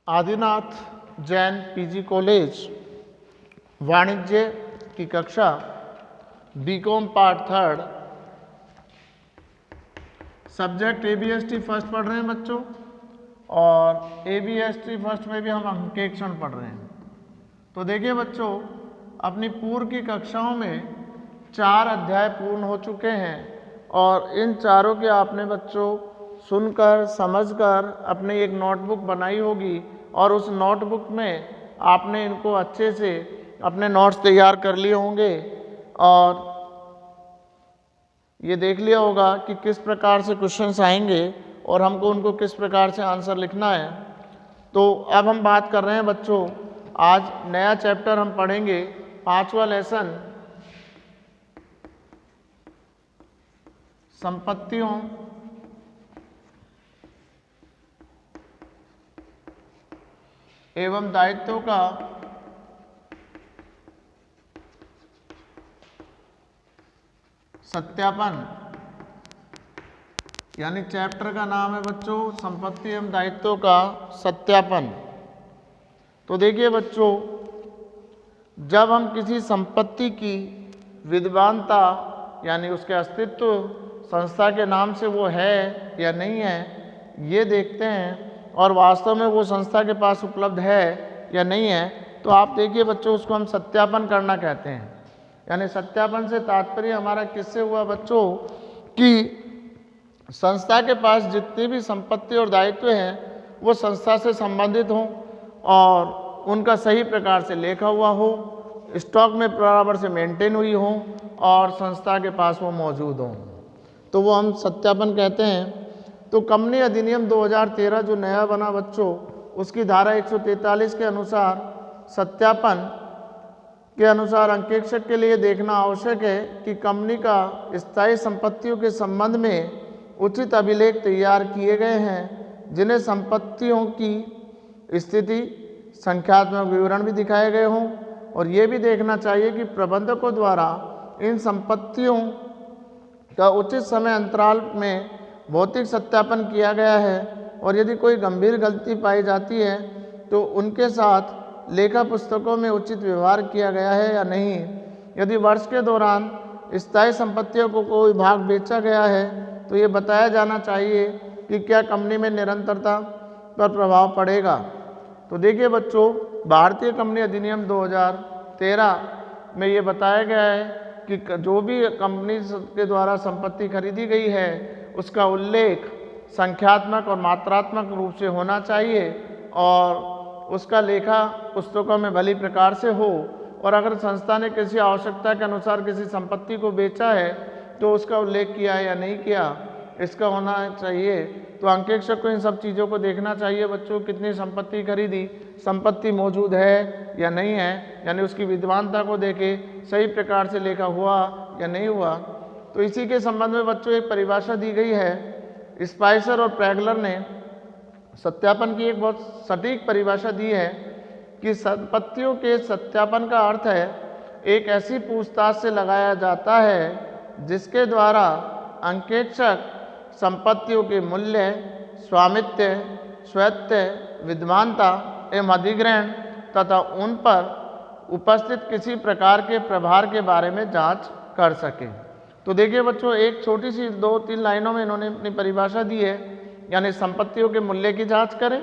Adinath Jain PG college वाणिज्य की कक्षा BCom part third subject ABST first पढ़ रहे हैं बच्चों, और एबीएसटी फर्स्ट में भी हम अंकेक्षण पढ़ रहे हैं। तो देखिए बच्चों, अपनी पूर्व की कक्षाओं में 4 अध्याय पूर्ण हो चुके हैं और इन चारों के आपने बच्चों सुनकर समझकर अपने एक नोटबुक बनाई होगी और उस नोटबुक में आपने इनको अच्छे से अपने नोट्स तैयार कर लिए होंगे और ये देख लिया होगा कि किस प्रकार से क्वेश्चंस आएंगे और हमको उनको किस प्रकार से आंसर लिखना है। तो अब हम बात कर रहे हैं बच्चों, आज नया चैप्टर हम पढ़ेंगे, 5वां लेसन, संपत्तियों एवं दायित्वों का सत्यापन। यानी चैप्टर का नाम है बच्चों संपत्ति एवं दायित्वों का सत्यापन। तो देखिए बच्चों, जब हम किसी संपत्ति की विद्वानता यानी उसके अस्तित्व, संस्था के नाम से वो है या नहीं है, ये देखते हैं और वास्तव में वो संस्था के पास उपलब्ध है या नहीं है, तो आप देखिए बच्चों, उसको हम सत्यापन करना कहते हैं। यानी सत्यापन से तात्पर्य हमारा किससे हुआ बच्चों कि संस्था के पास जितनी भी संपत्ति और दायित्व हैं वो संस्था से संबंधित हों और उनका सही प्रकार से लेखा हुआ हो, स्टॉक में बराबर से मेंटेन हुई हो और संस्था के पास वो मौजूद हों, तो वो हम सत्यापन कहते हैं। तो कंपनी अधिनियम 2013 जो नया बना बच्चों, उसकी धारा 143 के अनुसार सत्यापन के अनुसार अंकेक्षक के लिए देखना आवश्यक है कि कंपनी का स्थायी संपत्तियों के संबंध में उचित अभिलेख तैयार किए गए हैं, जिन्हें संपत्तियों की स्थिति, संख्यात्मक विवरण भी दिखाए गए हों, और ये भी देखना चाहिए कि प्रबंधकों द्वारा इन संपत्तियों का उचित समय अंतराल में भौतिक सत्यापन किया गया है, और यदि कोई गंभीर गलती पाई जाती है तो उनके साथ लेखा पुस्तकों में उचित व्यवहार किया गया है या नहीं। यदि वर्ष के दौरान स्थायी संपत्तियों को कोई भाग बेचा गया है तो ये बताया जाना चाहिए कि क्या कंपनी में निरंतरता पर प्रभाव पड़ेगा। तो देखिए बच्चों, भारतीय कंपनी अधिनियम 2013 में ये बताया गया है कि जो भी कंपनी के द्वारा संपत्ति खरीदी गई है उसका उल्लेख संख्यात्मक और मात्रात्मक रूप से होना चाहिए और उसका लेखा पुस्तकों में भली प्रकार से हो, और अगर संस्था ने किसी आवश्यकता के अनुसार किसी संपत्ति को बेचा है तो उसका उल्लेख किया है या नहीं किया, इसका होना चाहिए। तो अंकेक्षक को इन सब चीज़ों को देखना चाहिए बच्चों, कितनी संपत्ति खरीदी, संपत्ति मौजूद है या नहीं है, यानी उसकी विद्वानता को देखे, सही प्रकार से लेखा हुआ या नहीं हुआ। तो इसी के संबंध में बच्चों एक परिभाषा दी गई है, स्पाइसर और प्रैगलर ने सत्यापन की एक बहुत सटीक परिभाषा दी है कि संपत्तियों के सत्यापन का अर्थ है एक ऐसी पूछताछ से लगाया जाता है जिसके द्वारा अंकेक्षक संपत्तियों के मूल्य, स्वामित्व, स्वायत्त, विद्वानता एवं अधिग्रहण तथा उन पर उपस्थित किसी प्रकार के प्रभार के बारे में जांच कर सके। तो देखिए बच्चों, एक छोटी सी 2-3 लाइनों में इन्होंने अपनी परिभाषा दी है, यानी संपत्तियों के मूल्य की जांच करें।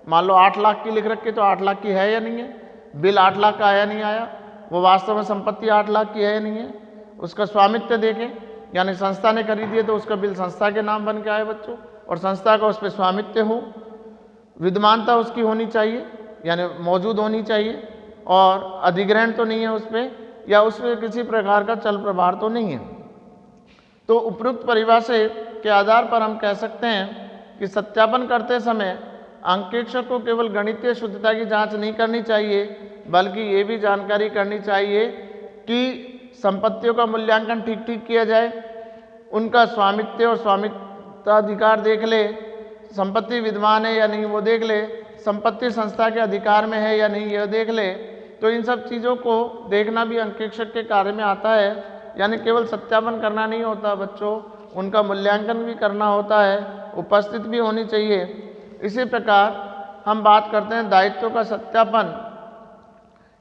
मान लो 8 लाख की लिख रखी, तो 8 लाख की है या नहीं है, बिल 8 लाख का आया नहीं आया, वो वास्तव में संपत्ति 8 लाख की है या नहीं है। उसका स्वामित्व देखें, यानी संस्था ने खरीदी है तो उसका बिल संस्था के नाम बन के आए बच्चों, और संस्था का उस पर स्वामित्व हो। विद्वानता उसकी होनी चाहिए, यानी मौजूद होनी चाहिए, और अधिग्रहण तो नहीं है उस पर, या उस पर किसी प्रकार का चल प्रभार तो नहीं है। तो उपयुक्त परिभाषा के आधार पर हम कह सकते हैं कि सत्यापन करते समय अंकेक्षक को केवल गणितीय शुद्धता की जांच नहीं करनी चाहिए, बल्कि ये भी जानकारी करनी चाहिए कि संपत्तियों का मूल्यांकन ठीक ठीक किया जाए, उनका स्वामित्व और स्वामित्वाधिकार देख ले, संपत्ति विद्वान है या नहीं वो देख ले, संपत्ति संस्था के अधिकार में है या नहीं यह देख ले। तो इन सब चीज़ों को देखना भी अंकेक्षक के कार्य में आता है, यानी केवल सत्यापन करना नहीं होता बच्चों, उनका मूल्यांकन भी करना होता है, उपस्थित भी होनी चाहिए। इसी प्रकार हम बात करते हैं दायित्व का सत्यापन,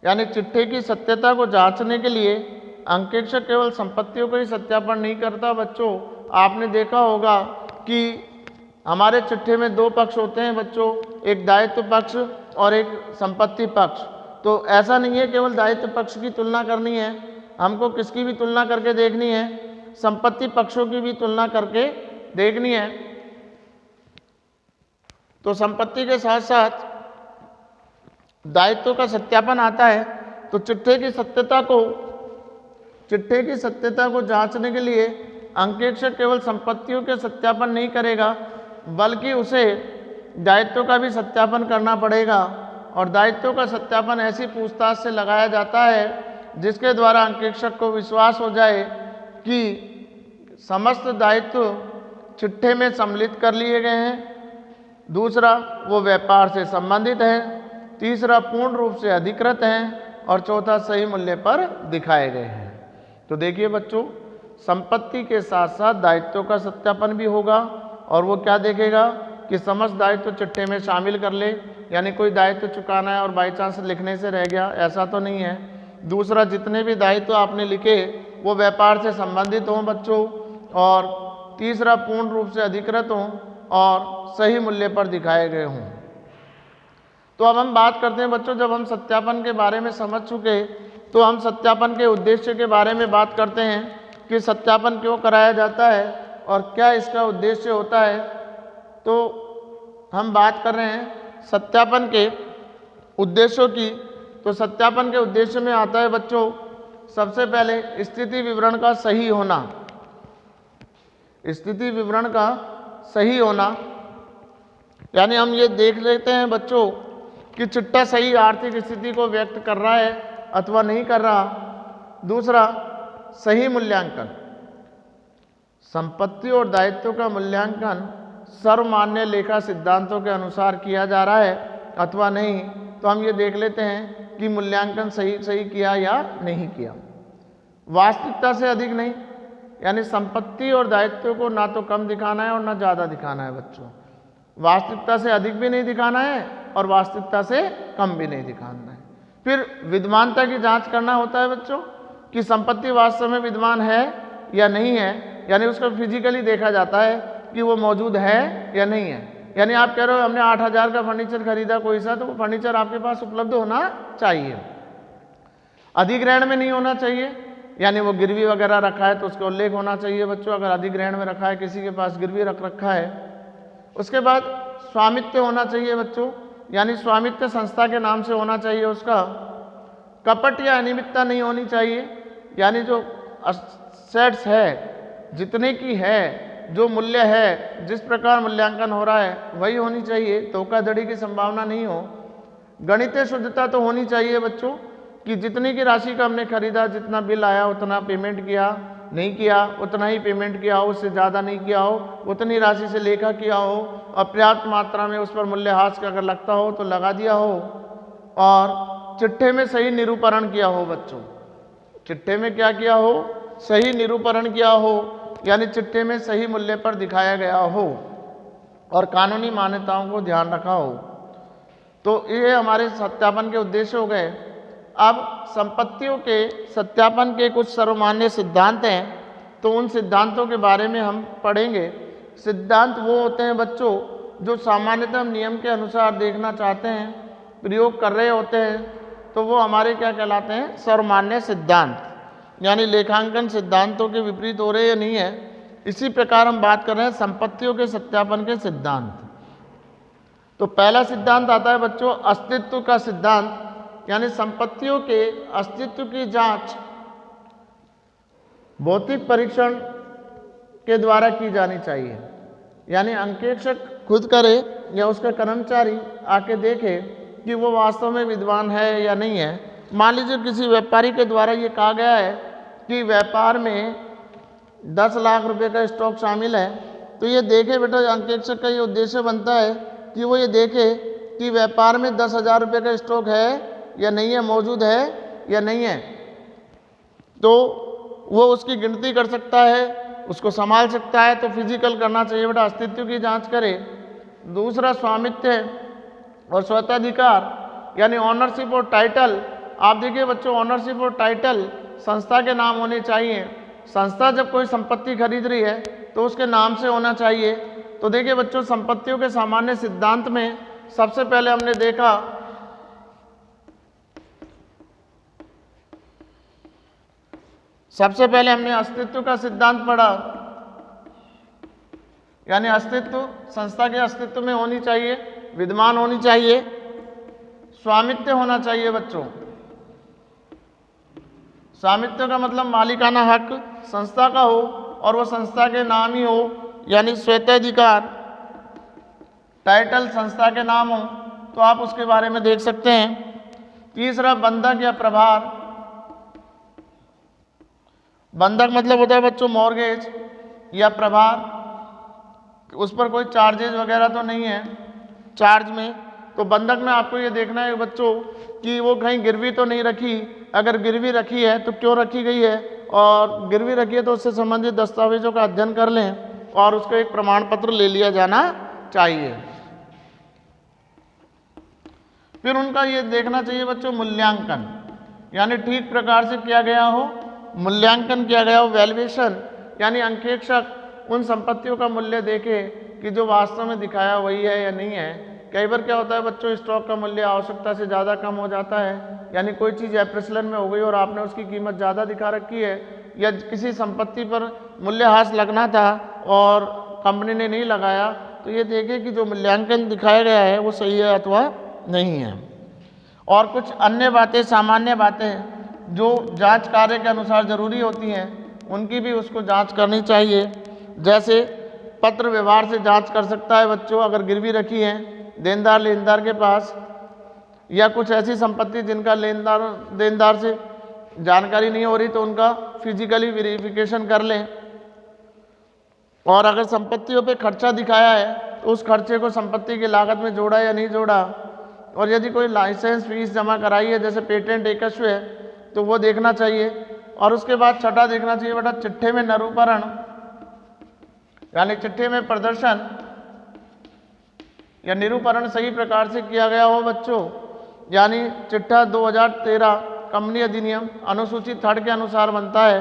यानी चिट्ठे की सत्यता को जांचने के लिए अंकेक्षक केवल संपत्तियों का ही सत्यापन नहीं करता बच्चों। आपने देखा होगा कि हमारे चिट्ठे में दो पक्ष होते हैं बच्चों, एक दायित्व पक्ष और एक संपत्ति पक्ष। तो ऐसा नहीं है केवल दायित्व पक्ष की तुलना करनी है, हमको किसकी भी तुलना करके देखनी है, संपत्ति पक्षों की भी तुलना करके देखनी है। तो संपत्ति के साथ साथ दायित्व का सत्यापन आता है। तो चिट्ठे की सत्यता को जांचने के लिए अंकेक्षक केवल संपत्तियों के सत्यापन नहीं करेगा, बल्कि उसे दायित्व का भी सत्यापन करना पड़ेगा। और दायित्व का सत्यापन ऐसी पूछताछ से लगाया जाता है जिसके द्वारा अंकेक्षक को विश्वास हो जाए कि समस्त दायित्व चिट्ठे में सम्मिलित कर लिए गए हैं, दूसरा वो व्यापार से संबंधित है, तीसरा पूर्ण रूप से अधिकृत हैं और चौथा सही मूल्य पर दिखाए गए हैं। तो देखिए बच्चों, संपत्ति के साथ साथ दायित्व का सत्यापन भी होगा और वो क्या देखेगा कि समस्त दायित्व चिट्ठे में शामिल कर ले, यानी कोई दायित्व चुकाना है और बाई चांस लिखने से रह गया, ऐसा तो नहीं है। दूसरा, जितने भी दायित्व आपने लिखे वो व्यापार से संबंधित हों बच्चों, और तीसरा पूर्ण रूप से अधिकृत हों और सही मूल्य पर दिखाए गए हों। तो अब हम बात करते हैं बच्चों, जब हम सत्यापन के बारे में समझ चुके तो हम सत्यापन के उद्देश्य के बारे में बात करते हैं कि सत्यापन क्यों कराया जाता है और क्या इसका उद्देश्य होता है। तो हम बात कर रहे हैं सत्यापन के उद्देश्यों की। तो सत्यापन के उद्देश्य में आता है बच्चों, सबसे पहले स्थिति विवरण का सही होना। स्थिति विवरण का सही होना यानी हम ये देख लेते हैं बच्चों कि चिट्ठा सही आर्थिक स्थिति को व्यक्त कर रहा है अथवा नहीं कर रहा। दूसरा, सही मूल्यांकन, संपत्ति और दायित्व का मूल्यांकन सर्वमान्य लेखा सिद्धांतों के अनुसार किया जा रहा है अथवा नहीं। तो हम ये देख लेते हैं कि मूल्यांकन सही किया या नहीं किया। वास्तविकता से अधिक नहीं, यानी संपत्ति और दायित्व को ना तो कम दिखाना है और ना ज़्यादा दिखाना है बच्चों। वास्तविकता से अधिक भी नहीं दिखाना है और वास्तविकता से कम भी नहीं दिखाना है। फिर विद्यमानता की जांच करना होता है बच्चों कि संपत्ति वास्तव में विद्यमान है या नहीं है, यानी उसको फिजिकली देखा जाता है कि वो मौजूद है या नहीं है। यानी आप कह रहे हो हमने 8,000 का फर्नीचर खरीदा कोई सा, तो वो फर्नीचर आपके पास उपलब्ध होना चाहिए, अधिग्रहण में नहीं होना चाहिए। यानी वो गिरवी वगैरह रखा है तो उसका उल्लेख होना चाहिए बच्चों, अगर अधिग्रहण में रखा है, किसी के पास गिरवी रख रखा है। उसके बाद स्वामित्व होना चाहिए बच्चों, यानी स्वामित्व संस्था के नाम से होना चाहिए उसका। कपट या अनियमितता नहीं होनी चाहिए, यानी जो असेट्स है जितने की है, जो मूल्य है, जिस प्रकार मूल्यांकन हो रहा है वही होनी चाहिए, धोखाधड़ी की संभावना नहीं हो। गणितीय शुद्धता तो होनी चाहिए बच्चों कि जितनी की राशि का हमने खरीदा, जितना बिल आया उतना पेमेंट किया, नहीं किया उतना ही पेमेंट किया हो, उससे ज़्यादा नहीं किया हो, उतनी राशि से लेखा किया हो, और पर्याप्त मात्रा में उस पर मूल्यह्रास का अगर लगता हो तो लगा दिया हो, और चिट्ठे में सही निरूपण किया हो बच्चों। चिट्ठे में क्या किया हो? सही निरूपण किया हो, यानी चिट्ठे में सही मूल्य पर दिखाया गया हो और कानूनी मान्यताओं को ध्यान रखा हो। तो ये हमारे सत्यापन के उद्देश्य हो गए। अब संपत्तियों के सत्यापन के कुछ सर्वमान्य सिद्धांत हैं, तो उन सिद्धांतों के बारे में हम पढ़ेंगे। सिद्धांत वो होते हैं बच्चों जो सामान्यतः नियम के अनुसार देखना चाहते हैं, प्रयोग कर रहे होते हैं, तो वो हमारे क्या कहलाते हैं? सर्वमान्य सिद्धांत, यानी लेखांकन सिद्धांतों के विपरीत हो रहे या नहीं है। इसी प्रकार हम बात कर रहे हैं संपत्तियों के सत्यापन के सिद्धांत। तो पहला सिद्धांत आता है बच्चों अस्तित्व का सिद्धांत, यानी संपत्तियों के अस्तित्व की जांच भौतिक परीक्षण के द्वारा की जानी चाहिए। यानी अंकेक्षक खुद करे या उसका कर्मचारी आके देखे कि वो वास्तव में विद्वान है या नहीं है। मान लीजिए किसी व्यापारी के द्वारा ये कहा गया है कि व्यापार में 10 लाख रुपए का स्टॉक शामिल है, तो ये देखे बेटा, अंकेक्षक का ये उद्देश्य बनता है कि वो ये देखे कि व्यापार में 10,000 रुपये का स्टॉक है या नहीं है, मौजूद है या नहीं है। तो वो उसकी गिनती कर सकता है, उसको संभाल सकता है, तो फिजिकल करना चाहिए बेटा, अस्तित्व की जांच करे। दूसरा स्वामित्व है, और स्वत्वाधिकार यानी ऑनरशिप और टाइटल, आप देखिए बच्चों ऑनरशिप और टाइटल संस्था के नाम होने चाहिए। संस्था जब कोई संपत्ति खरीद रही है तो उसके नाम से होना चाहिए। तो देखिए बच्चों संपत्तियों के सामान्य सिद्धांत में सबसे पहले हमने देखा अस्तित्व का सिद्धांत पढ़ा, यानी अस्तित्व संस्था के अस्तित्व में होनी चाहिए, विद्यमान होनी चाहिए, स्वामित्व होना चाहिए बच्चों। स्वामित्व का मतलब मालिकाना हक संस्था का हो और वो संस्था के नाम ही हो, यानी स्वत्वाधिकार, टाइटल संस्था के नाम हो तो आप उसके बारे में देख सकते हैं। तीसरा बंधक या प्रभार, बंधक मतलब होता है बच्चों मॉर्गेज या प्रभार, उस पर कोई चार्जेज वगैरह तो नहीं है चार्ज में। तो बंधक में आपको ये देखना है बच्चों कि वो कहीं गिरवी तो नहीं रखी, अगर गिरवी रखी है तो क्यों रखी गई है, और गिरवी रखी है तो उससे संबंधित दस्तावेजों का अध्ययन कर लें और उसका एक प्रमाण पत्र ले लिया जाना चाहिए। फिर उनका ये देखना चाहिए बच्चों मूल्यांकन, यानी ठीक प्रकार से किया गया हो, मूल्यांकन किया गया हो, वैल्यूएशन यानी अंकेक्षक उन संपत्तियों का मूल्य देखे कि जो वास्तव में दिखाया वही है या नहीं है। कई बार क्या होता है बच्चों स्टॉक का मूल्य आवश्यकता से ज़्यादा कम हो जाता है, यानी कोई चीज़ एप्रेसलन में हो गई और आपने उसकी कीमत ज़्यादा दिखा रखी है, या किसी संपत्ति पर मूल्यह्रास लगना था और कंपनी ने नहीं लगाया, तो ये देखें कि जो मूल्यांकन दिखाया गया है वो सही है अथवा नहीं है। और कुछ अन्य बातें सामान्य बातें जो जांच कार्य के अनुसार ज़रूरी होती हैं उनकी भी उसको जांच करनी चाहिए। जैसे पत्र व्यवहार से जांच कर सकता है बच्चों, अगर गिरवी रखी है देनदार लेनदार के पास, या कुछ ऐसी संपत्ति जिनका लेनदार देनदार से जानकारी नहीं हो रही तो उनका फिजिकली वेरिफिकेशन कर लें। और अगर संपत्तियों पे खर्चा दिखाया है तो उस खर्चे को संपत्ति की लागत में जोड़ा या नहीं जोड़ा, और यदि कोई लाइसेंस फीस जमा कराई है जैसे पेटेंट एकस्व है तो वो देखना चाहिए। और उसके बाद छठा देखना चाहिए बेटा चिट्ठे में निरूपण, यानी चिट्ठे में प्रदर्शन या निरूपण सही प्रकार से किया गया हो बच्चों, यानी चिट्ठा 2013 कंपनी अधिनियम अनुसूची 3 के अनुसार बनता है।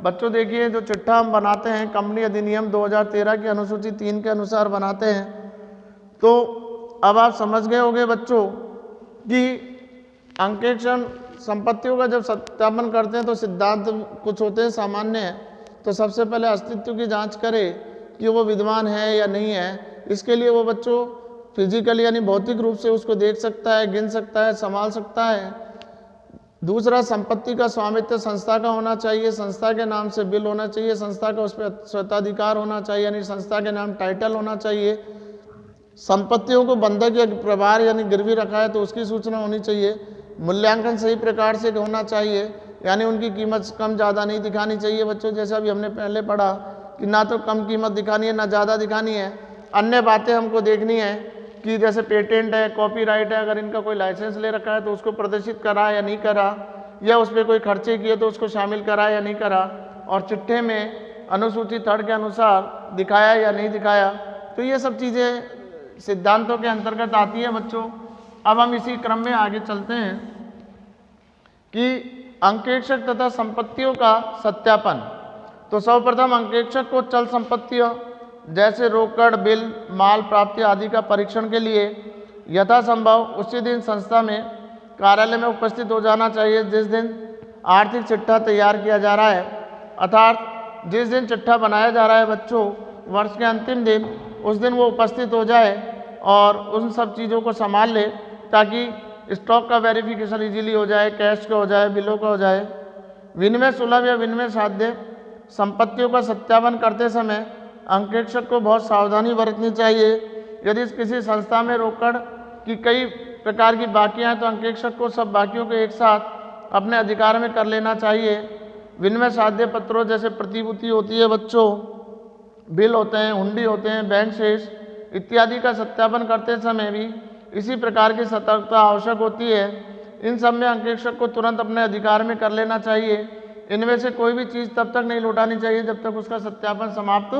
बच्चों देखिए जो चिट्ठा हम बनाते हैं कंपनी अधिनियम 2013 की अनुसूची 3 के अनुसार बनाते हैं। तो अब आप समझ गए होंगे बच्चों कि अंकेक्षण संपत्तियों का जब सत्यापन करते हैं तो सिद्धांत कुछ होते हैं सामान्य है। तो सबसे पहले अस्तित्व की जांच करें कि वो विद्यमान है या नहीं है। इसके लिए वो बच्चों फिजिकली यानी भौतिक रूप से उसको देख सकता है, गिन सकता है, संभाल सकता है। दूसरा संपत्ति का स्वामित्व संस्था का होना चाहिए, संस्था के नाम से बिल होना चाहिए, संस्था का उस पर स्वत्वाधिकार होना चाहिए यानी संस्था के नाम टाइटल होना चाहिए। संपत्तियों को बंधक या प्रभार यानी गिरवी रखा है तो उसकी सूचना होनी चाहिए। मूल्यांकन सही प्रकार से होना चाहिए, यानी उनकी कीमत कम ज़्यादा नहीं दिखानी चाहिए बच्चों, जैसा अभी हमने पहले पढ़ा कि ना तो कम कीमत दिखानी है ना ज़्यादा दिखानी है। अन्य बातें हमको देखनी है कि जैसे पेटेंट है, कॉपीराइट है, अगर इनका कोई लाइसेंस ले रखा है तो उसको प्रदर्शित करा या नहीं करा, या उस पर कोई खर्चे किए तो उसको शामिल करा या नहीं करा, और चिट्ठे में अनुसूची 3 के अनुसार दिखाया या नहीं दिखाया। तो ये सब चीज़ें सिद्धांतों के अंतर्गत आती है बच्चों। अब हम इसी क्रम में आगे चलते हैं कि अंकेक्षक तथा संपत्तियों का सत्यापन। तो सर्वप्रथम अंकेक्षक को चल संपत्तियों जैसे रोकड़, बिल, माल प्राप्ति आदि का परीक्षण के लिए यथासंभव उसी दिन संस्था में कार्यालय में उपस्थित हो जाना चाहिए जिस दिन आर्थिक चिट्ठा तैयार किया जा रहा है, अर्थात जिस दिन चिट्ठा बनाया जा रहा है बच्चों वर्ष के अंतिम दिन, उस दिन वो उपस्थित हो जाए और उन सब चीज़ों को संभाल ले ताकि स्टॉक का वेरिफिकेशन इजीली हो जाए, कैश का हो जाए, बिलों का हो जाए। विनिमय सुलभ या विनिमय साध्य संपत्तियों का सत्यापन करते समय अंकेक्षक को बहुत सावधानी बरतनी चाहिए। यदि किसी संस्था में रोकड़ की कई प्रकार की बाकियां हैं तो अंकेक्षक को सब बाकियों को एक साथ अपने अधिकार में कर लेना चाहिए। विनिमय साध्य पत्रों जैसे प्रतिभूति होती है बच्चों, बिल होते हैं, हुंडी होते हैं, बैंक शेष इत्यादि का सत्यापन करते समय भी इसी प्रकार की सतर्कता आवश्यक होती है। इन सब में अंकेक्षक को तुरंत अपने अधिकार में कर लेना चाहिए। इनमें से कोई भी चीज़ तब तक नहीं लौटानी चाहिए जब तक उसका सत्यापन समाप्त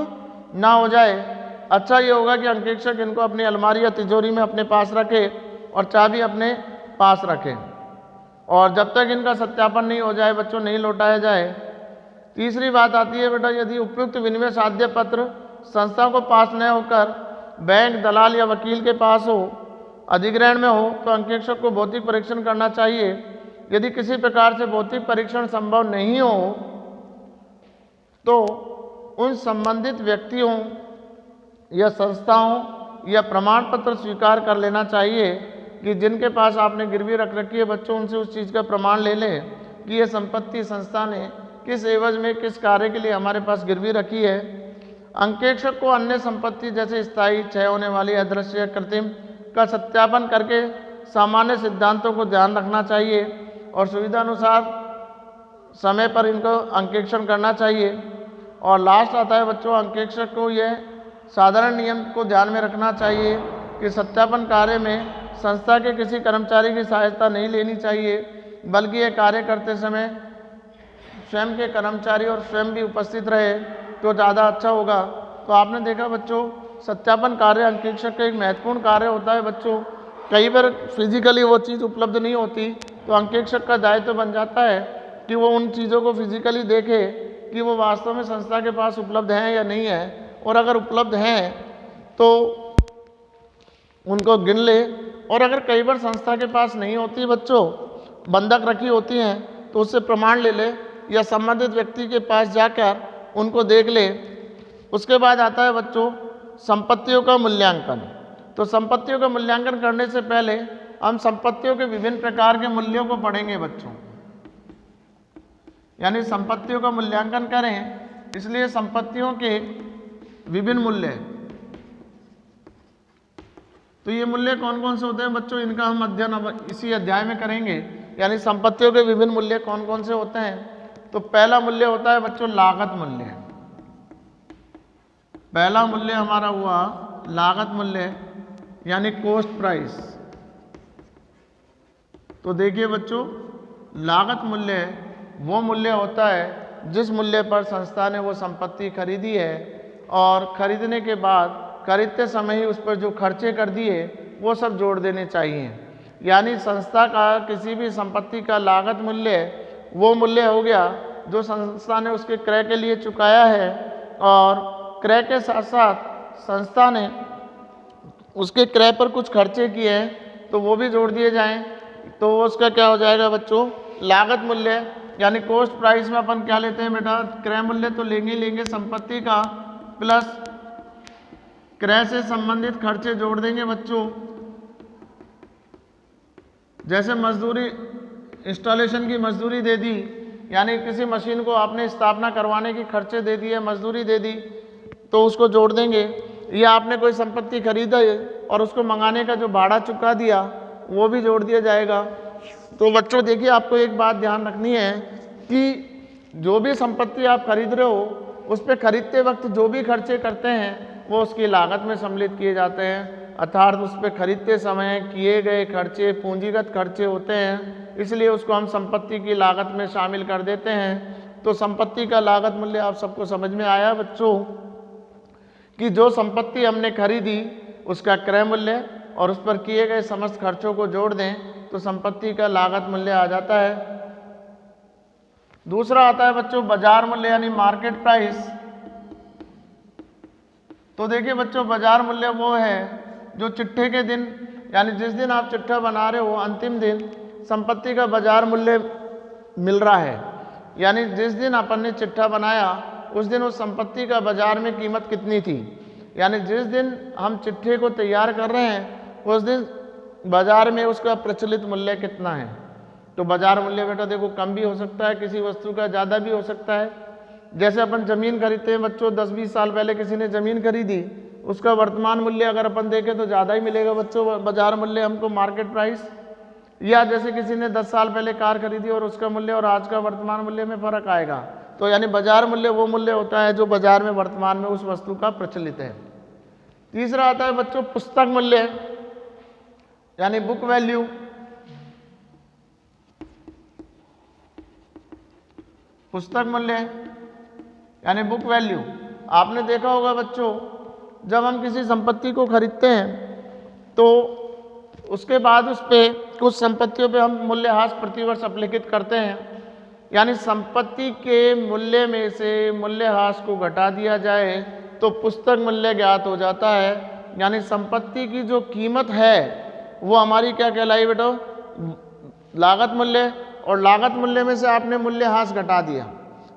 ना हो जाए। अच्छा ये होगा कि अंकेक्षक इनको अपनी अलमारी या तिजोरी में अपने पास रखे और चाबी अपने पास रखें और जब तक इनका सत्यापन नहीं हो जाए बच्चों नहीं लौटाया जाए। तीसरी बात आती है बेटा, यदि उपयुक्त विनिमय साध्य पत्र संस्था को पास न होकर बैंक, दलाल या वकील के पास हो, अधिग्रहण में हो, तो अंकेक्षक को भौतिक परीक्षण करना चाहिए। यदि किसी प्रकार से भौतिक परीक्षण संभव नहीं हो तो उन संबंधित व्यक्तियों या संस्थाओं या प्रमाण पत्र स्वीकार कर लेना चाहिए कि जिनके पास आपने गिरवी रख रखी है बच्चों, उनसे उस चीज़ का प्रमाण ले लें कि ये संपत्ति संस्था ने किस एवज में किस कार्य के लिए हमारे पास गिरवी रखी है। अंकेक्षक को अन्य संपत्ति जैसे स्थायी, क्षय होने वाली, अदृश्य या कृत्रिम का सत्यापन करके सामान्य सिद्धांतों को ध्यान रखना चाहिए और सुविधानुसार समय पर इनको अंकेक्षण करना चाहिए। और लास्ट आता है बच्चों, अंकेक्षक को यह साधारण नियम को ध्यान में रखना चाहिए कि सत्यापन कार्य में संस्था के किसी कर्मचारी की सहायता नहीं लेनी चाहिए, बल्कि यह कार्य करते समय स्वयं के कर्मचारी और स्वयं भी उपस्थित रहे तो ज़्यादा अच्छा होगा। तो आपने देखा बच्चों, सत्यापन कार्य अंकेक्षक का एक महत्वपूर्ण कार्य होता है बच्चों। कई बार फिजिकली वो चीज़ उपलब्ध नहीं होती तो अंकेक्षक का दायित्व तो बन जाता है कि वो उन चीज़ों को फिजिकली देखे कि वो वास्तव में संस्था के पास उपलब्ध हैं या नहीं है, और अगर उपलब्ध हैं तो उनको गिन ले, और अगर कई बार संस्था के पास नहीं होती बच्चों, बंधक रखी होती हैं, तो उससे प्रमाण ले ले या संबंधित व्यक्ति के पास जाकर उनको देख ले। उसके बाद आता है बच्चों संपत्तियों का मूल्यांकन। तो संपत्तियों का मूल्यांकन करने से पहले हम संपत्तियों के विभिन्न प्रकार के मूल्यों को पढ़ेंगे बच्चों, यानी संपत्तियों का मूल्यांकन करें, इसलिए संपत्तियों के विभिन्न मूल्य। तो ये मूल्य कौन कौन से होते हैं बच्चों, इनका हम अध्ययन अब इसी अध्याय में करेंगे, यानी संपत्तियों के विभिन्न मूल्य कौन कौन से होते हैं। तो पहला मूल्य होता है बच्चों लागत मूल्य। पहला मूल्य हमारा हुआ लागत मूल्य, यानी कॉस्ट प्राइस। तो देखिए बच्चों, लागत मूल्य वो मूल्य होता है जिस मूल्य पर संस्था ने वो संपत्ति खरीदी है और खरीदने के बाद खरीदते समय ही उस पर जो खर्चे कर दिए वो सब जोड़ देने चाहिए। यानी संस्था का किसी भी संपत्ति का लागत मूल्य वो मूल्य हो गया जो संस्था ने उसके क्रय के लिए चुकाया है, और क्रय के साथ साथ संस्था ने उसके क्रय पर कुछ खर्चे किए हैं तो वो भी जोड़ दिए जाएं, तो उसका क्या हो जाएगा बच्चों, लागत मूल्य। यानी कॉस्ट प्राइस में अपन क्या लेते हैं बेटा, क्रय मूल्य तो लेंगे ही लेंगे संपत्ति का, प्लस क्रय से संबंधित खर्चे जोड़ देंगे बच्चों। जैसे मजदूरी, इंस्टॉलेशन की मजदूरी दे दी, यानी किसी मशीन को आपने स्थापना करवाने की खर्चे दे दिए, मजदूरी दे दी, तो उसको जोड़ देंगे। या आपने कोई संपत्ति खरीदा और उसको मंगाने का जो भाड़ा चुका दिया वो भी जोड़ दिया जाएगा। तो बच्चों देखिए, आपको एक बात ध्यान रखनी है कि जो भी संपत्ति आप खरीद रहे हो उस पर खरीदते वक्त जो भी खर्चे करते हैं वो उसकी लागत में सम्मिलित किए जाते हैं, अर्थात उस पर खरीदते समय किए गए खर्चे पूंजीगत खर्चे होते हैं, इसलिए उसको हम संपत्ति की लागत में शामिल कर देते हैं। तो संपत्ति का लागत मूल्य आप सबको समझ में आया बच्चों कि जो संपत्ति हमने खरीदी उसका क्रय मूल्य और उस पर किए गए समस्त खर्चों को जोड़ दें तो संपत्ति का लागत मूल्य आ जाता है। दूसरा आता है बच्चों बाजार मूल्य, यानी मार्केट प्राइस। तो देखिए बच्चों, बाजार मूल्य वो है जो चिट्ठे के दिन, यानी जिस दिन आप चिट्ठा बना रहे हो अंतिम दिन संपत्ति का बाजार मूल्य मिल रहा है, यानी जिस दिन अपन ने चिट्ठा बनाया उस दिन उस संपत्ति का बाजार में कीमत कितनी थी, यानी जिस दिन हम चिट्ठे को तैयार कर रहे हैं उस दिन बाजार में उसका प्रचलित मूल्य कितना है। तो बाजार मूल्य बेटा देखो कम भी हो सकता है किसी वस्तु का, ज़्यादा भी हो सकता है। जैसे अपन ज़मीन खरीदते हैं बच्चों, 10-20 साल पहले किसी ने ज़मीन खरीदी, उसका वर्तमान मूल्य अगर अपन देखें तो ज़्यादा ही मिलेगा बच्चों बाजार मूल्य हमको, मार्केट प्राइस। या जैसे किसी ने 10 साल पहले कार खरीदी और उसका मूल्य और आज का वर्तमान मूल्य में फ़र्क आएगा। तो यानी बाजार मूल्य वो मूल्य होता है जो बाजार में वर्तमान में उस वस्तु का प्रचलित है। तीसरा आता है बच्चों पुस्तक मूल्य, यानी बुक वैल्यू। पुस्तक मूल्य यानी बुक वैल्यू। आपने देखा होगा बच्चों, जब हम किसी संपत्ति को खरीदते हैं तो उसके बाद उस पे कुछ संपत्तियों पे हम मूल्यह्रास प्रतिवर्ष अपलिखित करते हैं, यानी संपत्ति के मूल्य में से मूल्यह्रास को घटा दिया जाए तो पुस्तक मूल्य ज्ञात हो जाता है। यानी संपत्ति की जो कीमत है वो हमारी क्या कहलाई बेटो, लागत मूल्य, और लागत मूल्य में से आपने मूल्यह्रास घटा दिया।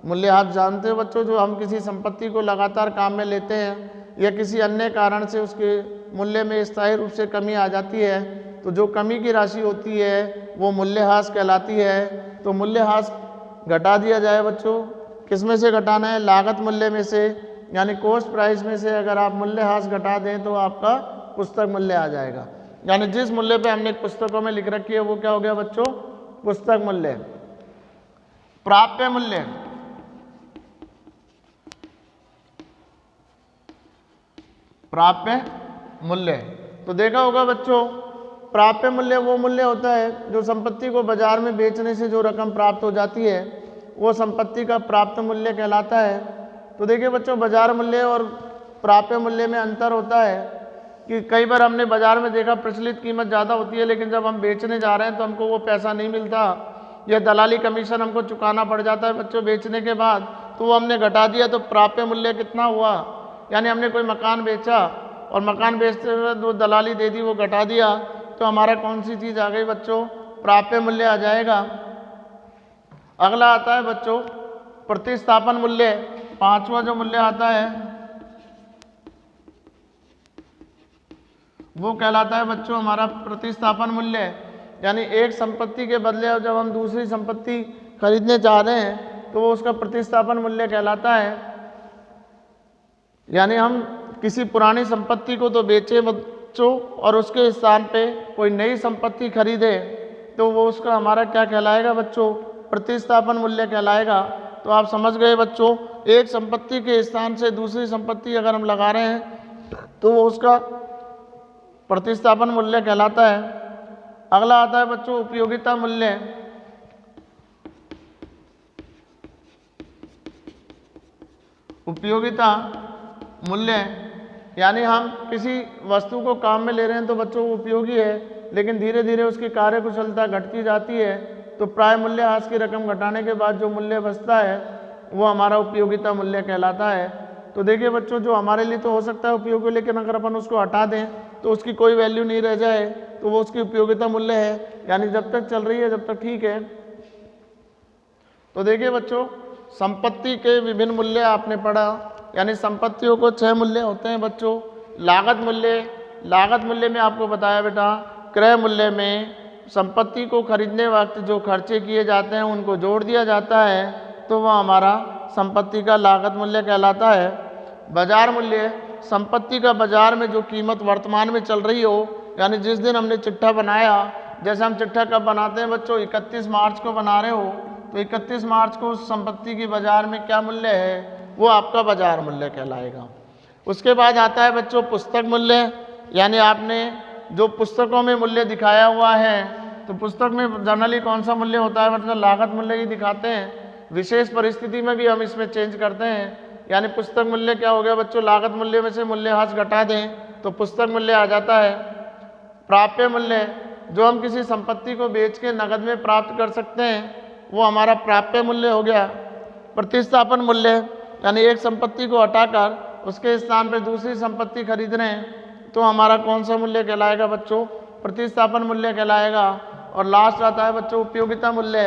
मूल्यह्रास जानते हो बच्चों, जो हम किसी संपत्ति को लगातार काम में लेते हैं या किसी अन्य कारण से उसके मूल्य में स्थायी रूप से कमी आ जाती है, तो जो कमी की राशि होती है वो मूल्यह्रास कहलाती है। तो मूल्यह्रास घटा दिया जाए बच्चों, किस में से घटाना है, लागत मूल्य में से, यानी कॉस्ट प्राइस में से अगर आप मूल्यह्रास घटा दें तो आपका पुस्तक मूल्य आ जाएगा। यानी जिस मूल्य पे हमने पुस्तकों में लिख रखी है वो क्या हो गया बच्चों, पुस्तक मूल्य। प्राप्य मूल्य, प्राप्य मूल्य तो देखा होगा बच्चों, प्राप्य मूल्य वो मूल्य होता है जो संपत्ति को बाजार में बेचने से जो रकम प्राप्त हो जाती है वो संपत्ति का प्राप्त मूल्य कहलाता है। तो देखिए बच्चों, बाजार मूल्य और प्राप्य मूल्य में अंतर होता है कि कई बार हमने बाजार में देखा प्रचलित कीमत ज़्यादा होती है, लेकिन जब हम बेचने जा रहे हैं तो हमको वो पैसा नहीं मिलता, या दलाली कमीशन हमको चुकाना पड़ जाता है बच्चों बेचने के बाद, तो वो हमने घटा दिया। तो प्राप्य मूल्य कितना हुआ, यानी हमने कोई मकान बेचा और मकान बेचते हुए जो दलाली दे दी वो घटा दिया, तो हमारा कौन सी चीज़ आ गई बच्चों, प्राप्य मूल्य आ जाएगा। अगला आता है बच्चों प्रतिस्थापन मूल्य, पांचवा जो मूल्य आता है वो कहलाता है बच्चों हमारा प्रतिस्थापन मूल्य। यानी एक संपत्ति के बदले अब जब हम दूसरी संपत्ति खरीदने जा रहे हैं तो वो उसका प्रतिस्थापन मूल्य कहलाता है। यानी हम किसी पुरानी संपत्ति को तो बेचे बच्चों और उसके स्थान पे कोई नई संपत्ति खरीदे तो वो उसका हमारा क्या कहलाएगा बच्चों, प्रतिस्थापन मूल्य कहलाएगा। तो आप समझ गए बच्चों, एक संपत्ति के स्थान से दूसरी संपत्ति अगर हम लगा रहे हैं तो वो उसका प्रतिस्थापन मूल्य कहलाता है। अगला आता है बच्चों उपयोगिता मूल्य। उपयोगिता मूल्य यानी हम किसी वस्तु को काम में ले रहे हैं तो बच्चों वो उपयोगी है, लेकिन धीरे धीरे उसकी कार्यकुशलता घटती जाती है, तो प्राय मूल्यह्रास की रकम घटाने के बाद जो मूल्य बचता है वो हमारा उपयोगिता मूल्य कहलाता है। तो देखिए बच्चों, जो हमारे लिए तो हो सकता है उपयोगी, लेकिन अगर अपन उसको हटा दें तो उसकी कोई वैल्यू नहीं रह जाए तो वो उसकी उपयोगिता मूल्य है, यानी जब तक चल रही है जब तक ठीक है। तो देखिए बच्चों, संपत्ति के विभिन्न मूल्य आपने पढ़ा, यानी संपत्तियों को 6 मूल्य होते हैं बच्चों। लागत मूल्य, लागत मूल्य में आपको बताया बेटा, क्रय मूल्य में संपत्ति को खरीदने वक्त जो खर्चे किए जाते हैं उनको जोड़ दिया जाता है तो वह हमारा संपत्ति का लागत मूल्य कहलाता है। बाजार मूल्य, संपत्ति का बाजार में जो कीमत वर्तमान में चल रही हो, यानी जिस दिन हमने चिट्ठा बनाया, जैसे हम चिट्ठा कब बनाते हैं बच्चों, 31 मार्च को बना रहे हो तो 31 मार्च को उस संपत्ति की बाजार में क्या मूल्य है वो आपका बाजार मूल्य कहलाएगा। उसके बाद आता है बच्चों पुस्तक मूल्य, यानी आपने जो पुस्तकों में मूल्य दिखाया हुआ है तो पुस्तक में जनरली कौन सा मूल्य होता है, मतलब लागत मूल्य ही दिखाते हैं। विशेष परिस्थिति में भी हम इसमें चेंज करते हैं, यानी पुस्तक मूल्य क्या हो गया बच्चों, लागत मूल्य में से मूल्यह्रास घटा दें तो पुस्तक मूल्य आ जाता है। प्राप्य मूल्य, जो हम किसी संपत्ति को बेच के नकद में प्राप्त कर सकते हैं वो हमारा प्राप्य मूल्य हो गया। प्रतिस्थापन मूल्य, यानी एक संपत्ति को हटाकर उसके स्थान पर दूसरी संपत्ति खरीद रहे हैं तो हमारा कौन सा मूल्य कहलाएगा बच्चों, प्रतिस्थापन मूल्य कहलाएगा। और लास्ट आता है बच्चों उपयोगिता मूल्य,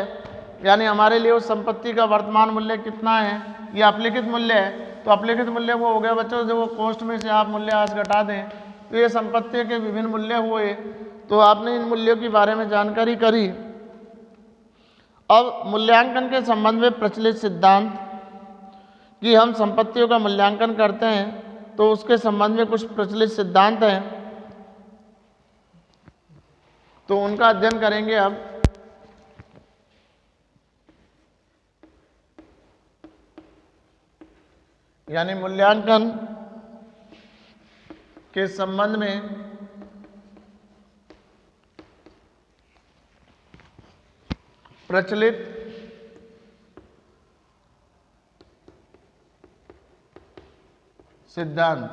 यानी हमारे लिए उस संपत्ति का वर्तमान मूल्य कितना है, ये अपलिखित मूल्य है। तो अपलिखित मूल्य वो हो गया बच्चों जो वो कॉस्ट में से आप मूल्यह्रास घटा दें तो ये संपत्ति के विभिन्न मूल्य हुए। तो आपने इन मूल्यों के बारे में जानकारी करी। अब मूल्यांकन के संबंध में प्रचलित सिद्धांत कि हम संपत्तियों का मूल्यांकन करते हैं तो उसके संबंध में कुछ प्रचलित सिद्धांत हैं, तो उनका अध्ययन करेंगे अब। यानी मूल्यांकन के संबंध में प्रचलित सिद्धांत,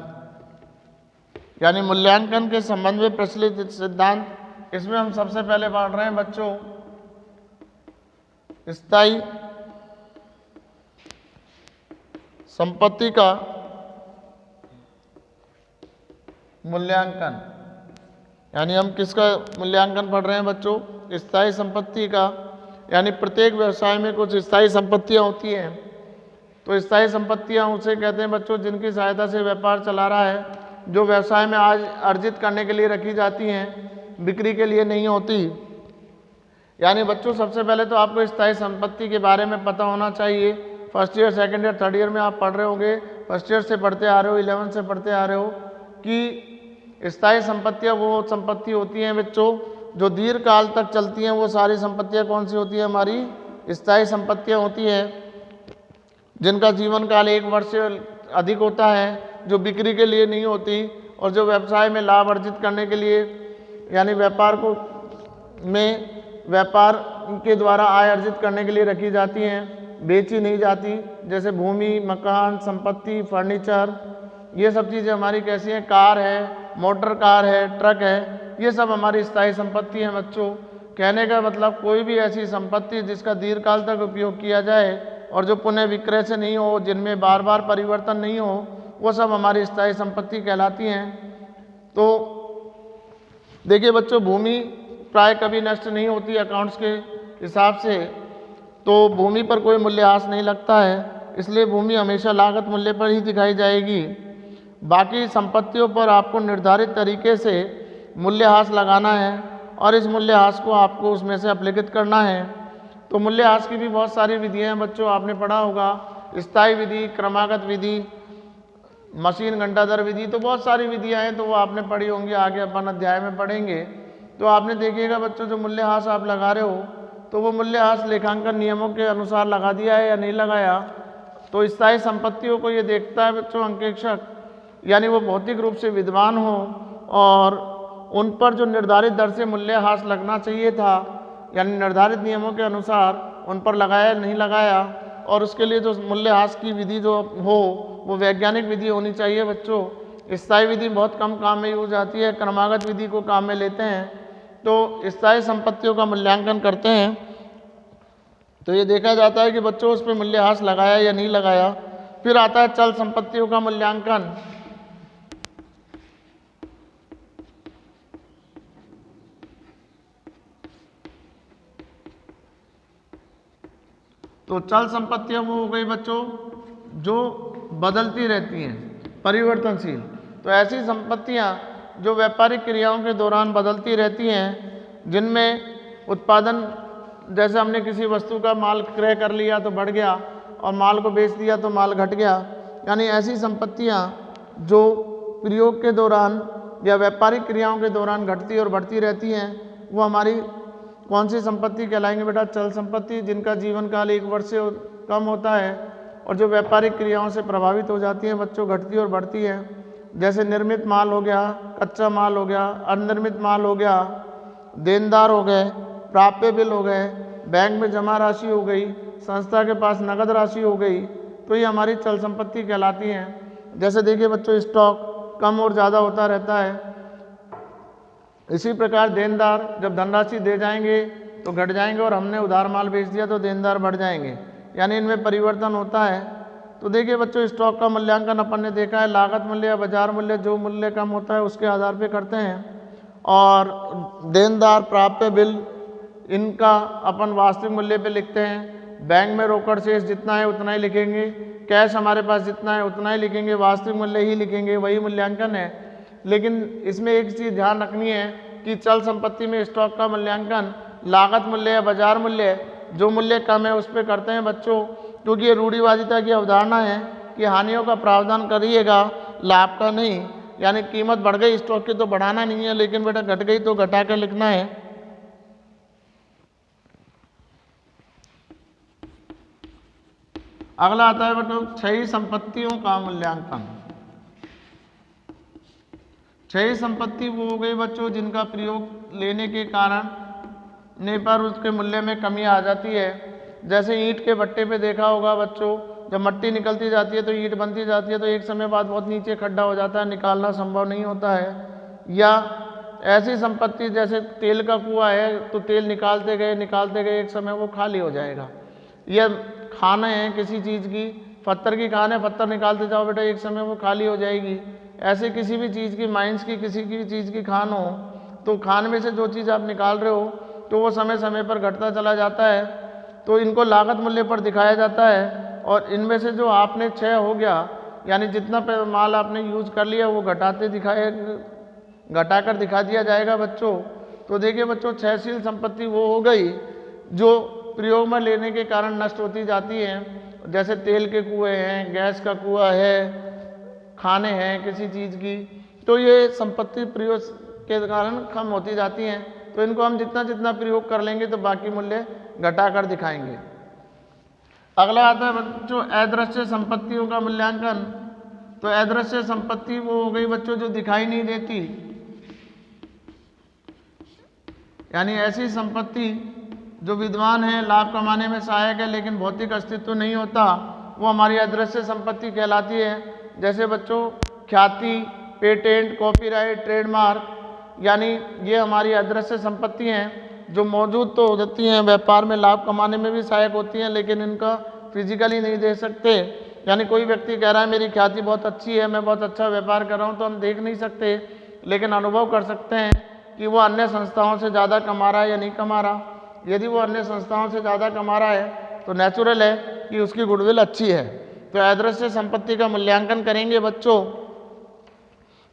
यानी मूल्यांकन के संबंध में प्रचलित सिद्धांत इसमें हम सबसे पहले पढ़ रहे हैं बच्चों स्थायी संपत्ति का मूल्यांकन। यानी हम किसका मूल्यांकन पढ़ रहे हैं बच्चों? स्थायी संपत्ति का। यानी प्रत्येक व्यवसाय में कुछ स्थायी संपत्तियां होती हैं। तो स्थायी संपत्तियां उसे कहते हैं बच्चों जिनकी सहायता से व्यापार चला रहा है, जो व्यवसाय में आज अर्जित करने के लिए रखी जाती हैं, बिक्री के लिए नहीं होती। यानी बच्चों सबसे पहले तो आपको स्थायी संपत्ति के बारे में पता होना चाहिए। First year, second year, third year में आप पढ़ रहे होंगे, फर्स्ट ईयर से पढ़ते आ रहे हो, 11 से पढ़ते आ रहे हो कि स्थायी संपत्तियां वो संपत्ति होती हैं बच्चों जो दीर्घ काल तक चलती हैं। वो सारी संपत्तियां कौन सी होती है? हमारी स्थायी संपत्तियां होती हैं, जिनका जीवन काल 1 वर्ष से अधिक होता है, जो बिक्री के लिए नहीं होती और जो व्यवसाय में लाभ अर्जित करने के लिए, यानी व्यापार के द्वारा आय अर्जित करने के लिए रखी जाती हैं, बेची नहीं जाती। जैसे भूमि, मकान, संपत्ति, फर्नीचर, ये सब चीज़ें हमारी कैसी हैं? कार है, मोटर कार है, ट्रक है, ये सब हमारी स्थायी संपत्ति है बच्चों। कहने का मतलब कोई भी ऐसी संपत्ति जिसका दीर्घकाल तक उपयोग किया जाए और जो पुनः विक्रय से नहीं हो, जिनमें बार बार परिवर्तन नहीं हो, वो सब हमारी स्थायी संपत्ति कहलाती हैं। तो देखिए बच्चों, भूमि प्राय कभी नष्ट नहीं होती अकाउंट्स के हिसाब से, तो भूमि पर कोई मूल्यह्रास नहीं लगता है, इसलिए भूमि हमेशा लागत मूल्य पर ही दिखाई जाएगी। बाकी संपत्तियों पर आपको निर्धारित तरीके से मूल्यह्रास लगाना है और इस मूल्यह्रास को आपको उसमें से अपलिखित करना है। तो मूल्यह्रास की भी बहुत सारी विधियां हैं बच्चों, आपने पढ़ा होगा। स्थायी विधि, क्रमागत विधि, मशीन घंटा दर विधि, तो बहुत सारी विधियां हैं, तो वो आपने पढ़ी होंगी, आगे अपन अध्याय में पढ़ेंगे। तो आपने देखिएगा बच्चों, जो मूल्यह्रास आप लगा रहे हो तो वो मूल्यह्रास लेखांकन नियमों के अनुसार लगा दिया है या नहीं लगाया। तो स्थायी संपत्तियों को ये देखता है बच्चों अंकेक्षक, यानी वो भौतिक रूप से विद्वान हो और उन पर जो निर्धारित दर से मूल्यह्रास लगना चाहिए था, यानी निर्धारित नियमों के अनुसार उन पर लगाया नहीं लगाया, और उसके लिए जो मूल्यह्रास की विधि जो हो वो वैज्ञानिक विधि होनी चाहिए बच्चों। स्थायी विधि बहुत कम काम में यूज आती है, क्रमागत विधि को काम में लेते हैं। तो स्थायी संपत्तियों का मूल्यांकन करते हैं तो ये देखा जाता है कि बच्चों उस पर मूल्यह्रास लगाया या नहीं लगाया। फिर आता है चल संपत्तियों का मूल्यांकन। तो चल संपत्तियां वो हो गई बच्चों जो बदलती रहती हैं, परिवर्तनशील। तो ऐसी संपत्तियां जो व्यापारिक क्रियाओं के दौरान बदलती रहती हैं, जिनमें उत्पादन, जैसे हमने किसी वस्तु का माल क्रय कर लिया तो बढ़ गया और माल को बेच दिया तो माल घट गया, यानी ऐसी संपत्तियां जो प्रयोग के दौरान या व्यापारिक क्रियाओं के दौरान घटती और बढ़ती रहती हैं, वो हमारी कौन सी संपत्ति कहलाएंगे बेटा? चल संपत्ति, जिनका जीवन काल 1 वर्ष से कम होता है और जो व्यापारिक क्रियाओं से प्रभावित हो जाती हैं बच्चों, घटती और बढ़ती है। जैसे निर्मित माल हो गया, कच्चा माल हो गया, अनिर्मित माल हो गया, देनदार हो गए, प्राप्य बिल हो गए, बैंक में जमा राशि हो गई, संस्था के पास नगद राशि हो गई, तो ये हमारी चल संपत्ति कहलाती हैं। जैसे देखिए बच्चों, स्टॉक कम और ज़्यादा होता रहता है। इसी प्रकार देनदार जब धनराशि दे जाएंगे तो घट जाएंगे और हमने उधार माल बेच दिया तो देनदार बढ़ जाएंगे, यानी इनमें परिवर्तन होता है। तो देखिए बच्चों, स्टॉक का मूल्यांकन अपन ने देखा है, लागत मूल्य या बाजार मूल्य, जो मूल्य कम होता है उसके आधार पे करते हैं। और देनदार, प्राप्य बिल, इनका अपन वास्तविक मूल्य पे लिखते हैं। बैंक में रोकड़ शेष जितना है उतना ही लिखेंगे, कैश हमारे पास जितना है उतना ही लिखेंगे, वास्तविक मूल्य ही लिखेंगे, वही मूल्यांकन है। लेकिन इसमें एक चीज़ ध्यान रखनी है कि चल संपत्ति में स्टॉक का मूल्यांकन लागत मूल्य या बाजार मूल्य, जो मूल्य कम है उस पर करते हैं बच्चों, क्योंकि ये रूढ़िवादिता की अवधारणा है कि हानियों का प्रावधान करिएगा, लाभ का नहीं। यानी कीमत बढ़ गई स्टॉक की तो बढ़ाना नहीं है, लेकिन बेटा घट गई तो घटा कर लिखना है। अगला आता है बेटा क्षयी संपत्तियों का मूल्यांकन। क्षयी संपत्ति वो हो गई बच्चों जिनका प्रयोग लेने के कारण ने पर उसके मूल्य में कमी आ जाती है। जैसे ईंट के भट्टे पे देखा होगा बच्चों, जब मट्टी निकलती जाती है तो ईंट बनती जाती है, तो एक समय बाद बहुत नीचे खड्डा हो जाता है, निकालना संभव नहीं होता है। या ऐसी संपत्ति जैसे तेल का कुआं है तो तेल निकालते गए एक समय वो खाली हो जाएगा। या खाने हैं किसी चीज़ की, पत्थर की खान है, पत्थर निकालते जाओ बेटा एक समय वो खाली हो जाएगी। ऐसे किसी भी चीज़ की, माइंस की किसी की चीज़ की खान हो तो खान में से जो चीज़ आप निकाल रहे हो तो वो समय समय पर घटता चला जाता है। तो इनको लागत मूल्य पर दिखाया जाता है और इनमें से जो आपने क्षय हो गया यानी जितना माल आपने यूज कर लिया वो घटाकर दिखा दिया जाएगा बच्चों। तो देखिए बच्चों, क्षयशील संपत्ति वो हो गई जो प्रयोग में लेने के कारण नष्ट होती जाती हैं, जैसे तेल के कुएं हैं, गैस का कुआं है, खाने हैं किसी चीज़ की, तो ये संपत्ति प्रयोग के कारण कम होती जाती हैं। तो इनको हम जितना जितना प्रयोग कर लेंगे तो बाकी मूल्य घटाकर दिखाएंगे। अगला आता है बच्चों अदृश्य संपत्तियों का मूल्यांकन। तो अदृश्य संपत्ति वो हो गई बच्चों जो दिखाई नहीं देती, यानी ऐसी संपत्ति जो विद्वान है, लाभ कमाने में सहायक है लेकिन भौतिक अस्तित्व नहीं होता, वो हमारी अदृश्य संपत्ति कहलाती है। जैसे बच्चों ख्याति, पेटेंट, कॉपीराइट, ट्रेडमार्क, यानी ये हमारी अदृश्य संपत्ति हैं जो मौजूद तो होती हैं, व्यापार में लाभ कमाने में भी सहायक होती हैं लेकिन इनका फिजिकली नहीं दे सकते। यानी कोई व्यक्ति कह रहा है मेरी ख्याति बहुत अच्छी है, मैं बहुत अच्छा व्यापार कर रहा हूँ, तो हम देख नहीं सकते लेकिन अनुभव कर सकते हैं कि वो अन्य संस्थाओं से ज़्यादा कमा रहा है या नहीं कमा रहा। यदि वो अन्य संस्थाओं से ज़्यादा कमा रहा है तो नेचुरल है कि उसकी गुडविल अच्छी है। तो अदृश्य संपत्ति का मूल्यांकन करेंगे बच्चों।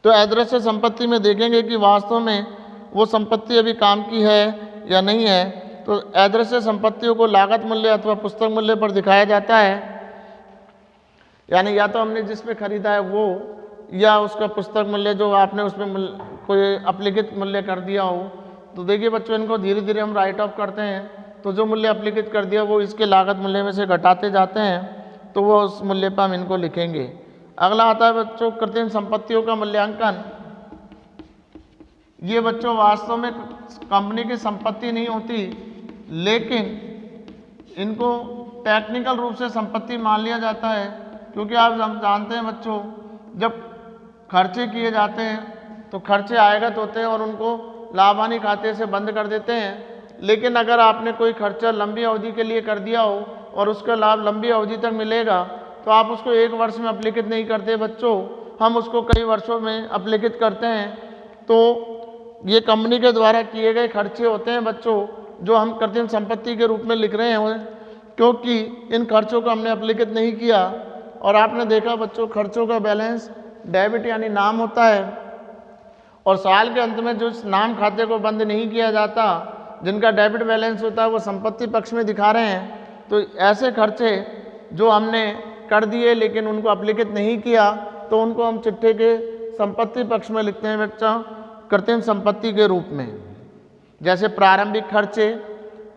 तो अदृश्य संपत्ति में देखेंगे कि वास्तव में वो संपत्ति अभी काम की है या नहीं है। तो अदृश्य संपत्तियों को लागत मूल्य अथवा पुस्तक मूल्य पर दिखाया जाता है, यानी या तो हमने जिस पे खरीदा है वो, या उसका पुस्तक मूल्य जो आपने उसमें कोई अपलिखित मूल्य कर दिया हो। तो देखिए बच्चों, इनको धीरे धीरे हम राइट ऑफ करते हैं, तो जो मूल्य अपलिखित कर दिया वो इसके लागत मूल्य में से घटाते जाते हैं, तो वो उस मूल्य पर हम इनको लिखेंगे। अगला आता है बच्चों कृत्रिम संपत्तियों का मूल्यांकन। ये बच्चों वास्तव में कंपनी की संपत्ति नहीं होती, लेकिन इनको टेक्निकल रूप से संपत्ति मान लिया जाता है, क्योंकि आप जानते हैं बच्चों, जब खर्चे किए जाते हैं तो खर्चे आयगत होते हैं और उनको लाभ हानि खाते से बंद कर देते हैं। लेकिन अगर आपने कोई खर्चा लंबी अवधि के लिए कर दिया हो और उसका लाभ लंबी अवधि तक मिलेगा, तो आप उसको एक वर्ष में अपलिखित नहीं करते बच्चों, हम उसको कई वर्षों में अपलिखित करते हैं। तो ये कंपनी के द्वारा किए गए खर्चे होते हैं बच्चों, जो हम कृत्रिम संपत्ति के रूप में लिख रहे हैं, क्योंकि इन खर्चों को हमने अपलिखित नहीं किया। और आपने देखा बच्चों, खर्चों का बैलेंस डेबिट यानी नाम होता है, और साल के अंत में जो नाम खाते को बंद नहीं किया जाता, जिनका डेबिट बैलेंस होता है, वो संपत्ति पक्ष में दिखा रहे हैं। तो ऐसे खर्चे जो हमने कर दिए लेकिन उनको अपलिखित नहीं किया, तो उनको हम चिट्ठे के संपत्ति पक्ष में लिखते हैं बच्चा कृत्रिम संपत्ति के रूप में। जैसे प्रारंभिक खर्चे,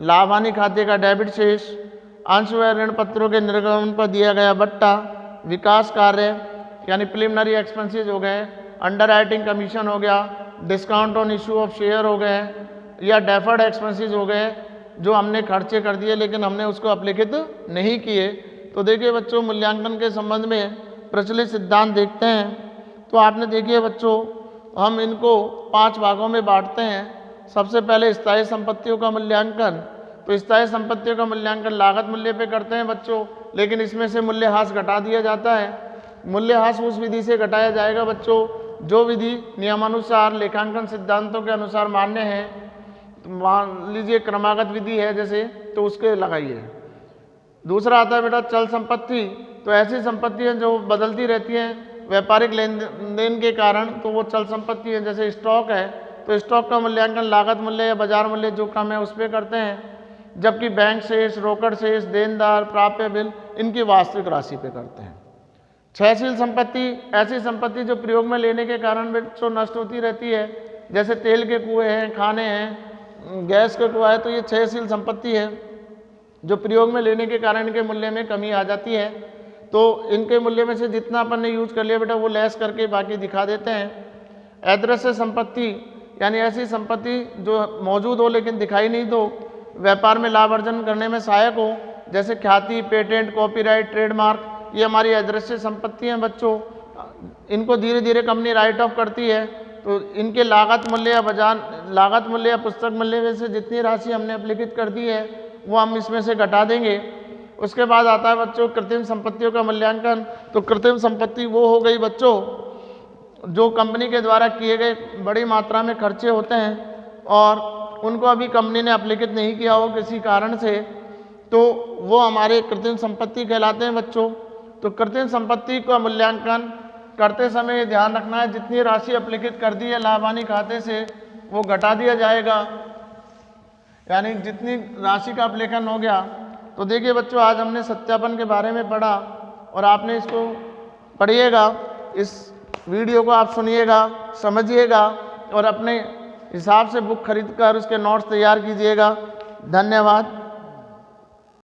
लाभ हानि खाते का डेबिट शेष, अंश व ऋण पत्रों के निर्गमन पर दिया गया बट्टा, विकास कार्य यानी प्रिलिमिनरी एक्सपेंसेस हो गए, अंडर राइटिंग कमीशन हो गया, discount on issue of share हो गए, या डेफर्ड एक्सपेंसेस हो गए जो हमने खर्चे कर दिए लेकिन हमने उसको अपलिखित नहीं किए। तो देखिए बच्चों, मूल्यांकन के संबंध में प्रचलित सिद्धांत देखते हैं। तो आपने देखिए बच्चों, हम इनको 5 भागों में बांटते हैं। सबसे पहले स्थायी संपत्तियों का मूल्यांकन। तो स्थायी संपत्तियों का मूल्यांकन लागत मूल्य पे करते हैं बच्चों, लेकिन इसमें से मूल्यह्रास घटा दिया जाता है। मूल्यह्रास उस विधि से घटाया जाएगा बच्चों जो विधि नियमानुसार लेखांकन सिद्धांतों के अनुसार मान्य है। तो मान लीजिए क्रमागत विधि है जैसे, तो उसके लगाइए। दूसरा आता है बेटा चल संपत्ति। तो ऐसी संपत्तियां जो बदलती रहती हैं व्यापारिक लेन देन के कारण, तो वो चल संपत्ति है। जैसे स्टॉक है, तो स्टॉक का मूल्यांकन लागत मूल्य या बाजार मूल्य जो कम है उस पर करते हैं, जबकि बैंक शेष, रोकड़ शेष, देनदार, प्राप्य बिल, इनकी वास्तविक राशि पे करते हैं। क्षयशील संपत्ति ऐसी संपत्ति जो प्रयोग में लेने के कारण बच्चों नष्ट होती रहती है, जैसे तेल के कुएं हैं, खाने हैं, गैस का कुआं है, तो ये क्षयशील संपत्ति है जो प्रयोग में लेने के कारण इनके मूल्य में कमी आ जाती है। तो इनके मूल्य में से जितना अपन ने यूज कर लिया बेटा वो लेस करके बाकी दिखा देते हैं। अदृश्य संपत्ति यानी ऐसी संपत्ति जो मौजूद हो लेकिन दिखाई नहीं दो, व्यापार में लाभ अर्जन करने में सहायक हो, जैसे ख्याति, पेटेंट, कॉपीराइट, ट्रेडमार्क, ये हमारी अदृश्य संपत्ति हैं बच्चों। इनको धीरे धीरे कंपनी राइट ऑफ करती है, तो इनके लागत मूल्य या पुस्तक मूल्य में से जितनी राशि हमने अभिलिखित कर दी है वो हम इसमें से घटा देंगे। उसके बाद आता है बच्चों कृत्रिम संपत्तियों का मूल्यांकन। तो कृत्रिम संपत्ति वो हो गई बच्चों जो कंपनी के द्वारा किए गए बड़ी मात्रा में खर्चे होते हैं और उनको अभी कंपनी ने अभिलिखित नहीं किया हो किसी कारण से, तो वो हमारे कृत्रिम संपत्ति कहलाते हैं बच्चों। तो कृत्रिम संपत्ति का मूल्यांकन करते समय ध्यान रखना है जितनी राशि अभिलिखित कर दी है लाभ हानि खाते से वो घटा दिया जाएगा, यानी जितनी राशि का अभिलेखन हो गया। तो देखिए बच्चों आज हमने सत्यापन के बारे में पढ़ा और आपने इसको पढ़िएगा, इस वीडियो को आप सुनिएगा, समझिएगा और अपने हिसाब से बुक खरीद कर उसके नोट्स तैयार कीजिएगा। धन्यवाद।